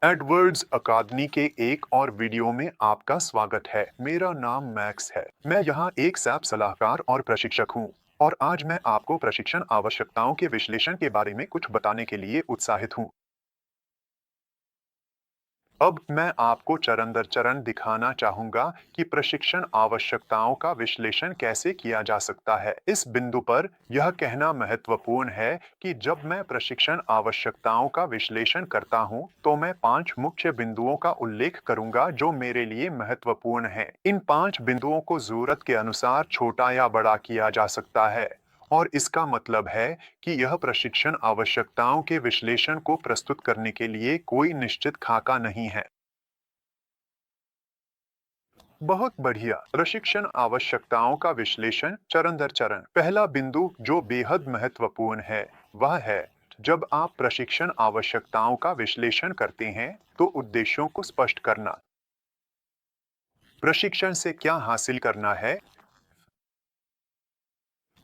Edwards अकादमी के एक और वीडियो में आपका स्वागत है। मेरा नाम मैक्स है। मैं यहाँ एक सैप सलाहकार और प्रशिक्षक हूँ और आज मैं आपको प्रशिक्षण आवश्यकताओं के विश्लेषण के बारे में कुछ बताने के लिए उत्साहित हूँ। अब मैं आपको चरण दर चरण दिखाना चाहूंगा कि प्रशिक्षण आवश्यकताओं का विश्लेषण कैसे किया जा सकता है। इस बिंदु पर यह कहना महत्वपूर्ण है कि जब मैं प्रशिक्षण आवश्यकताओं का विश्लेषण करता हूं, तो मैं 5 मुख्य बिंदुओं का उल्लेख करूंगा जो मेरे लिए महत्वपूर्ण हैं। इन 5 बिंदुओं को जरूरत के अनुसार छोटा या बड़ा किया जा सकता है और इसका मतलब है कि यह प्रशिक्षण आवश्यकताओं के विश्लेषण को प्रस्तुत करने के लिए कोई निश्चित खाका नहीं है। बहुत बढ़िया। प्रशिक्षण आवश्यकताओं का विश्लेषण चरण दर चरण। पहला बिंदु जो बेहद महत्वपूर्ण है वह है जब आप प्रशिक्षण आवश्यकताओं का विश्लेषण करते हैं तो उद्देश्यों को स्पष्ट करना। प्रशिक्षण से क्या हासिल करना है?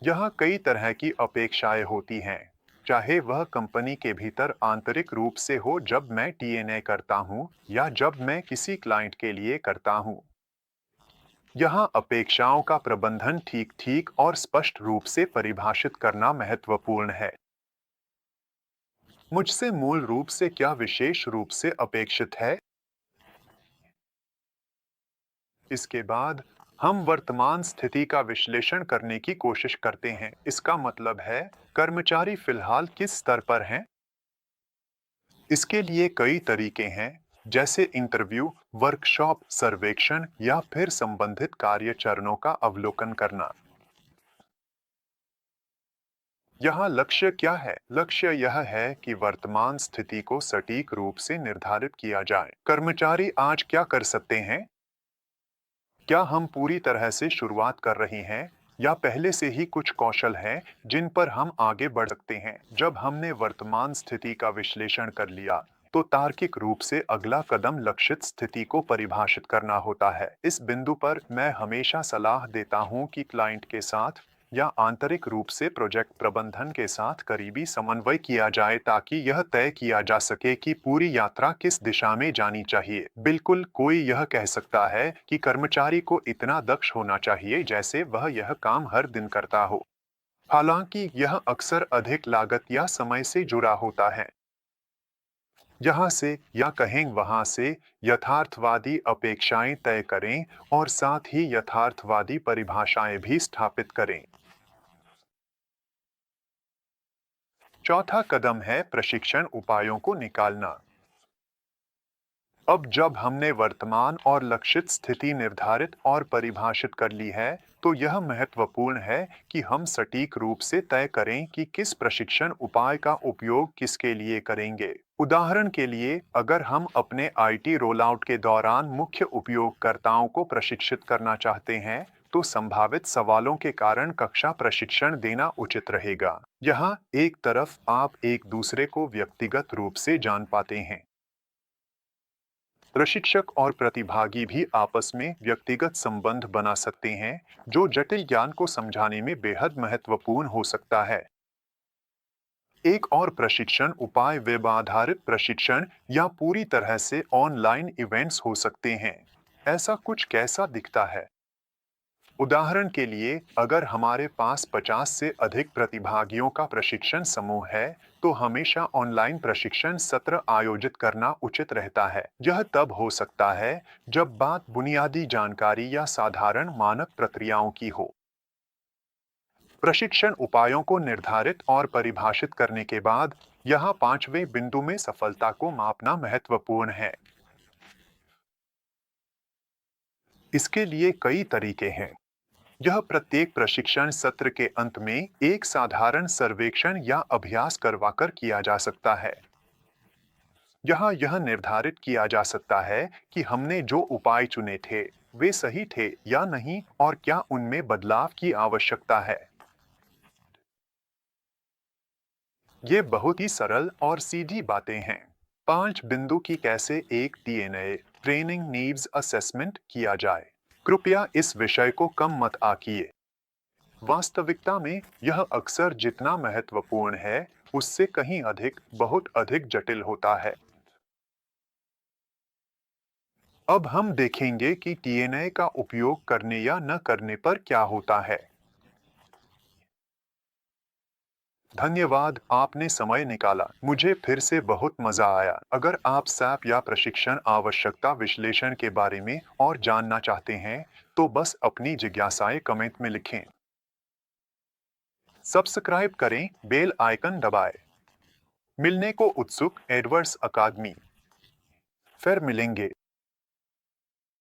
यहाँ कई तरह की अपेक्षाएं होती हैं, चाहे वह कंपनी के भीतर आंतरिक रूप से हो जब मैं टीएनए करता हूँ या जब मैं किसी क्लाइंट के लिए करता हूँ। यहाँ अपेक्षाओं का प्रबंधन ठीक ठीक और स्पष्ट रूप से परिभाषित करना महत्वपूर्ण है। मुझसे मूल रूप से क्या विशेष रूप से अपेक्षित है? इसके बाद हम वर्तमान स्थिति का विश्लेषण करने की कोशिश करते हैं। इसका मतलब है कर्मचारी फिलहाल किस स्तर पर हैं? इसके लिए कई तरीके हैं, जैसे इंटरव्यू, वर्कशॉप, सर्वेक्षण या फिर संबंधित कार्य चरणों का अवलोकन करना। यहाँ लक्ष्य क्या है? लक्ष्य यह है कि वर्तमान स्थिति को सटीक रूप से निर्धारित किया जाए। कर्मचारी आज क्या कर सकते हैं? क्या हम पूरी तरह से शुरुआत कर रहे हैं या पहले से ही कुछ कौशल हैं जिन पर हम आगे बढ़ सकते हैं? जब हमने वर्तमान स्थिति का विश्लेषण कर लिया, तो तार्किक रूप से अगला कदम लक्षित स्थिति को परिभाषित करना होता है। इस बिंदु पर मैं हमेशा सलाह देता हूं कि क्लाइंट के साथ या आंतरिक रूप से प्रोजेक्ट प्रबंधन के साथ करीबी समन्वय किया जाए ताकि यह तय किया जा सके कि पूरी यात्रा किस दिशा में जानी चाहिए। बिल्कुल, कोई यह कह सकता है कि कर्मचारी को इतना दक्ष होना चाहिए जैसे वह यह काम हर दिन करता हो। हालांकि यह अक्सर अधिक लागत या समय से जुड़ा होता है। यहाँ से या कहें वहाँ से यथार्थवादी अपेक्षाएं तय करें और साथ ही यथार्थवादी परिभाषाएं भी स्थापित करें। चौथा कदम है प्रशिक्षण उपायों को निकालना। अब जब हमने वर्तमान और लक्षित स्थिति निर्धारित और परिभाषित कर ली है, तो यह महत्वपूर्ण है कि हम सटीक रूप से तय करें कि किस प्रशिक्षण उपाय का उपयोग किसके लिए करेंगे। उदाहरण के लिए, अगर हम अपने आईटी रोलआउट के दौरान मुख्य उपयोगकर्ताओं को प्रशिक्षित करना चाहते हैं, तो संभावित सवालों के कारण कक्षा प्रशिक्षण देना उचित रहेगा। यहाँ एक तरफ आप एक दूसरे को व्यक्तिगत रूप से जान पाते हैं। प्रशिक्षक और प्रतिभागी भी आपस में व्यक्तिगत संबंध बना सकते हैं, जो जटिल ज्ञान को समझाने में बेहद महत्वपूर्ण हो सकता है। एक और प्रशिक्षण उपाय वेब आधारित प्रशिक्षण या पूरी तरह से ऑनलाइन इवेंट्स हो सकते हैं। ऐसा कुछ कैसा दिखता है? उदाहरण के लिए, अगर हमारे पास 50 से अधिक प्रतिभागियों का प्रशिक्षण समूह है, तो हमेशा ऑनलाइन प्रशिक्षण सत्र आयोजित करना उचित रहता है। यह तब हो सकता है जब बात बुनियादी जानकारी या साधारण मानक प्रक्रियाओं की हो। प्रशिक्षण उपायों को निर्धारित और परिभाषित करने के बाद, यहाँ पांचवें बिंदु में सफलता को मापना महत्वपूर्ण है। इसके लिए कई तरीके हैं। यह प्रत्येक प्रशिक्षण सत्र के अंत में एक साधारण सर्वेक्षण या अभ्यास करवाकर किया जा सकता है। यहाँ यह निर्धारित किया जा सकता है कि हमने जो उपाय चुने थे, वे सही थे या नहीं और क्या उनमें बदलाव की आवश्यकता है। ये बहुत ही सरल और सीधी बातें हैं। 5 बिंदु की कैसे एक डीएनए ट्रेनिंग नीड्स असेसमेंट किया जाए। कृपया इस विषय को कम मत आंकिए। वास्तविकता में यह अक्सर जितना महत्वपूर्ण है, उससे कहीं अधिक, बहुत अधिक जटिल होता है। अब हम देखेंगे कि टीएनए का उपयोग करने या न करने पर क्या होता है। धन्यवाद, आपने समय निकाला। मुझे फिर से बहुत मजा आया। अगर आप सैप या प्रशिक्षण आवश्यकता विश्लेषण के बारे में और जानना चाहते हैं, तो बस अपनी जिज्ञासाएं कमेंट में लिखें। सब्सक्राइब करें, बेल आइकन दबाएं। मिलने को उत्सुक एडवर्ड्स अकादमी। फिर मिलेंगे।